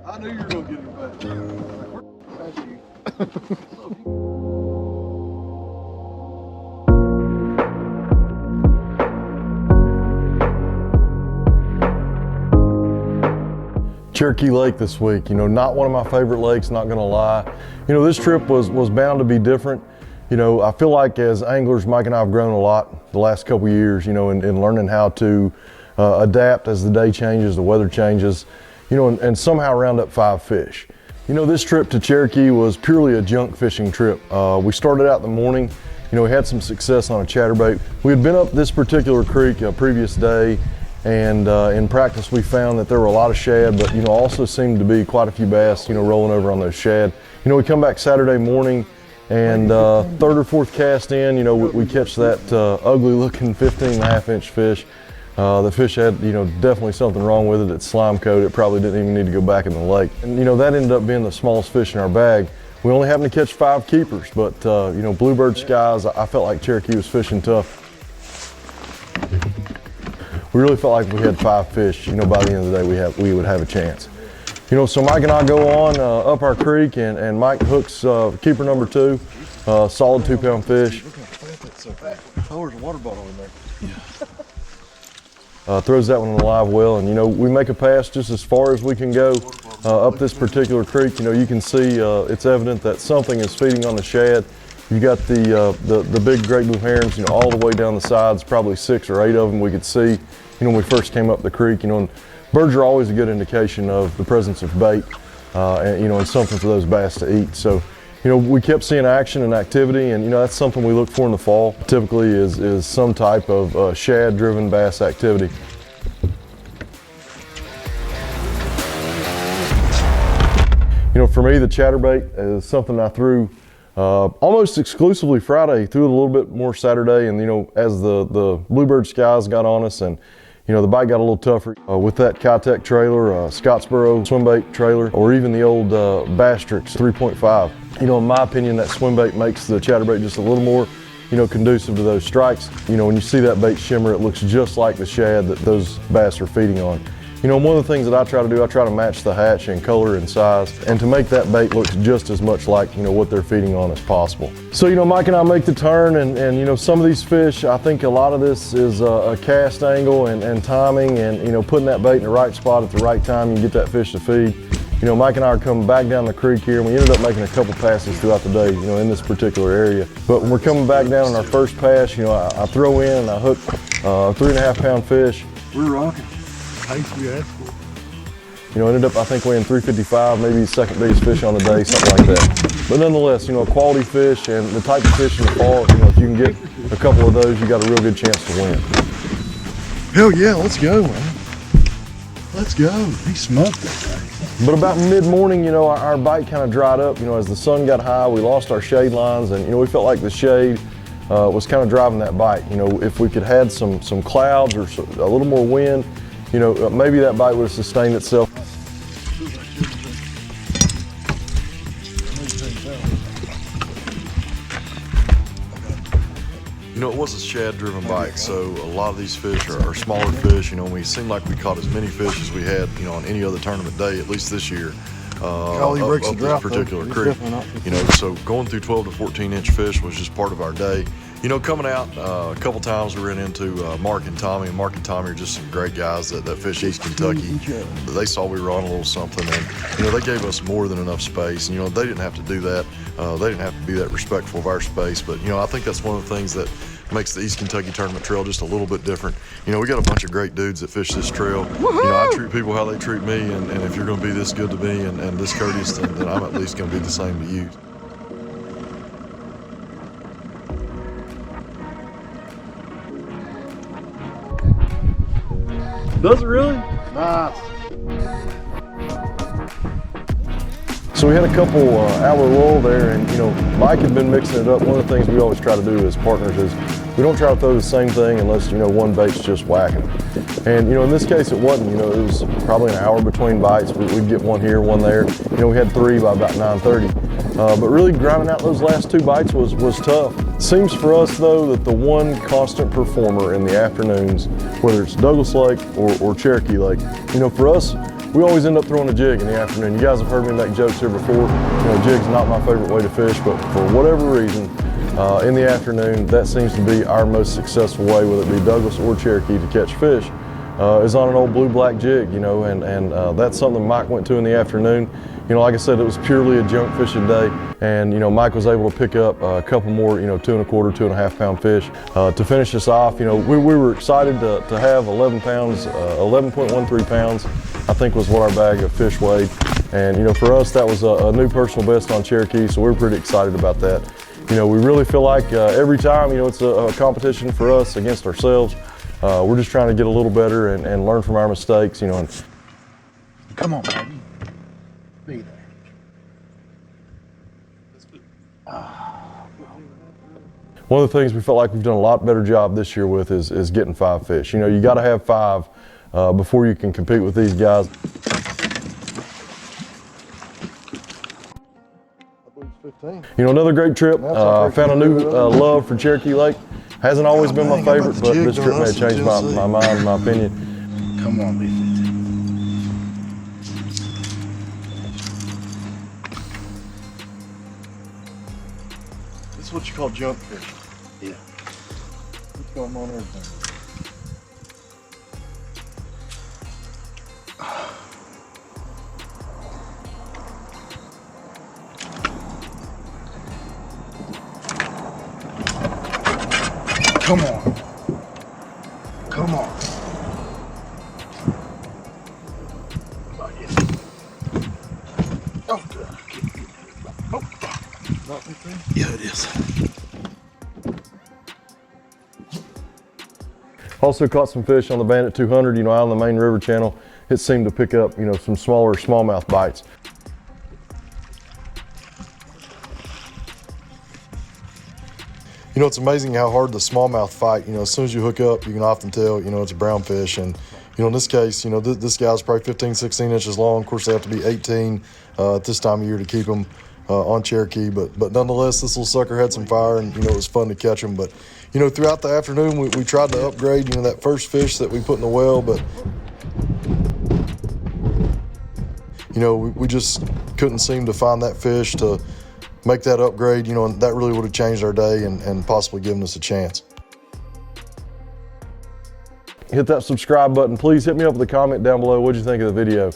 I knew you were gonna get it back. That's you. Cherokee Lake this week, you know, not one of my favorite lakes, not gonna lie. You know, this trip was bound to be different. You know, I feel like as anglers, Mike and I have grown a lot the last couple of years, you know, in learning how to adapt as the day changes, the weather changes, you know, and somehow round up 5 fish. You know, this trip to Cherokee was purely a junk fishing trip. We started out in the morning, you know, we had some success on a chatterbait. We had been up this particular creek a previous day, and in practice we found that there were a lot of shad, but you know, also seemed to be quite a few bass, you know, rolling over on those shad. You know, we come back Saturday morning, and third or fourth cast in, you know, we catch that ugly looking 15.5-inch fish. The fish had, you know, definitely something wrong with it. It's slime coat. It probably didn't even need to go back in the lake. And you know, that ended up being the smallest fish in our bag. We only happened to catch 5 keepers, but you know, bluebird skies, I felt like Cherokee was fishing tough. We really felt like if we had 5 fish, you know, by the end of the day we would have a chance. You know, so Mike and I go on up our creek, and Mike hooks keeper number 2, solid 2-pound fish. Oh, there's a water bottle in there. Throws that one in the live well, and you know, we make a pass just as far as we can go up this particular creek. You know, you can see it's evident that something is feeding on the shad. You got the big great blue herons, you know, all the way down the sides, probably 6 or 8 of them we could see, you know, when we first came up the creek. You know, and birds are always a good indication of the presence of bait, and you know, and something for those bass to eat. So, you know, we kept seeing action and activity, and you know, that's something we look for in the fall. Typically is some type of shad-driven bass activity. You know, for me, the chatterbait is something I threw almost exclusively Friday, threw it a little bit more Saturday, and you know, as the bluebird skies got on us, and you know, the bite got a little tougher with that EKYTT trailer, Scottsboro swim bait trailer, or even the old Bastrix 3.5. You know, in my opinion, that swim bait makes the chatterbait just a little more, you know, conducive to those strikes. You know, when you see that bait shimmer, it looks just like the shad that those bass are feeding on. You know, one of the things that I try to do, I try to match the hatch in color and size, and to make that bait look just as much like, you know, what they're feeding on as possible. So, you know, Mike and I make the turn, and you know, some of these fish, I think a lot of this is a cast angle and timing, and you know, putting that bait in the right spot at the right time, you get that fish to feed. You know, Mike and I are coming back down the creek here, and we ended up making a couple passes throughout the day, you know, in this particular area. But when we're coming back down on our first pass, you know, I throw in and I hook a 3.5-pound fish. We're rocking. Pace we asked for. You know, ended up, I think, weighing 355, maybe the second biggest fish on the day, something like that. But nonetheless, you know, a quality fish, and the type of fish in the fall, you know, if you can get a couple of those, you got a real good chance to win. Hell yeah, let's go, man. Let's go. He smoked that thing. But about mid-morning, you know, our bite kind of dried up. You know, as the sun got high, we lost our shade lines, and you know, we felt like the shade was kind of driving that bite. You know, if we could had some clouds or a little more wind, you know, maybe that bite would have sustained itself. You know, it was a shad-driven bite, so a lot of these fish are smaller fish. You know, we seemed like we caught as many fish as we had, you know, on any other tournament day, at least this year, up this particular creek. You know, so going through 12 to 14-inch fish was just part of our day. You know, coming out a couple times we ran into Mark and Tommy, and Mark and Tommy are just some great guys that fish East Kentucky. They saw we were on a little something, and you know, they gave us more than enough space. And you know, they didn't have to do that. They didn't have to be that respectful of our space. But you know, I think that's one of the things that makes the East Kentucky Tournament Trail just a little bit different. You know, we got a bunch of great dudes that fish this trail. You know, I treat people how they treat me, and if you're going to be this good to me and this courteous, then I'm at least going to be the same to you. Does it really? Nice. So we had a couple hour lull there, and you know, Mike had been mixing it up. One of the things we always try to do as partners is we don't try to throw the same thing unless, you know, one bait's just whacking. And you know, in this case it wasn't. You know, it was probably an hour between bites. We'd get one here, one there. You know, we had 3 by about 9:30. But really grinding out those last 2 bites was tough. It seems for us though that the one constant performer in the afternoons, whether it's Douglas Lake or Cherokee Lake, you know, for us, we always end up throwing a jig in the afternoon. You guys have heard me make jokes here before. You know, jig's not my favorite way to fish, but for whatever reason, in the afternoon, that seems to be our most successful way, whether it be Douglas or Cherokee, to catch fish, is on an old blue-black jig, you know, and that's something Mike went to in the afternoon. You know, like I said, it was purely a junk fishing day, and, you know, Mike was able to pick up a couple more, you know, 2 1/4, 2.5 pound fish to finish us off. You know, we were excited to have 11 pounds, 11.13 pounds, I think was what our bag of fish weighed. And, you know, for us, that was a new personal best on Cherokee, so we're pretty excited about that. You know, we really feel like every time, you know, it's a competition for us against ourselves. We're just trying to get a little better and learn from our mistakes, you know. And Come on, baby. Be there. One of the things we felt like we've done a lot better job this year with is getting 5 fish. You know, you got to have 5 before you can compete with these guys. You know, another great trip. Found a new love for Cherokee Lake. Hasn't always been my favorite, but this trip may have changed my mind, my opinion. Come on, be 50. This is what you call junk fishing. Yeah. What's going on everything? Come on. Come on. Oh, good. Oh. Yeah, it is. Also caught some fish on the Bandit 200, you know, out on the main river channel. It seemed to pick up, you know, some smaller smallmouth bites. You know, it's amazing how hard the smallmouth fight. You know, as soon as you hook up, you can often tell, you know, it's a brown fish. And, you know, in this case, you know, this guy's probably 15, 16 inches long. Of course, they have to be 18 at this time of year to keep them on Cherokee. But nonetheless, this little sucker had some fire, and, you know, it was fun to catch him. But, you know, throughout the afternoon, we tried to upgrade, you know, that first fish that we put in the well. But, you know, we just couldn't seem to find that fish to make that upgrade, you know, and that really would have changed our day and possibly given us a chance. Hit that subscribe button. Please hit me up with a comment down below. What'd you think of the video?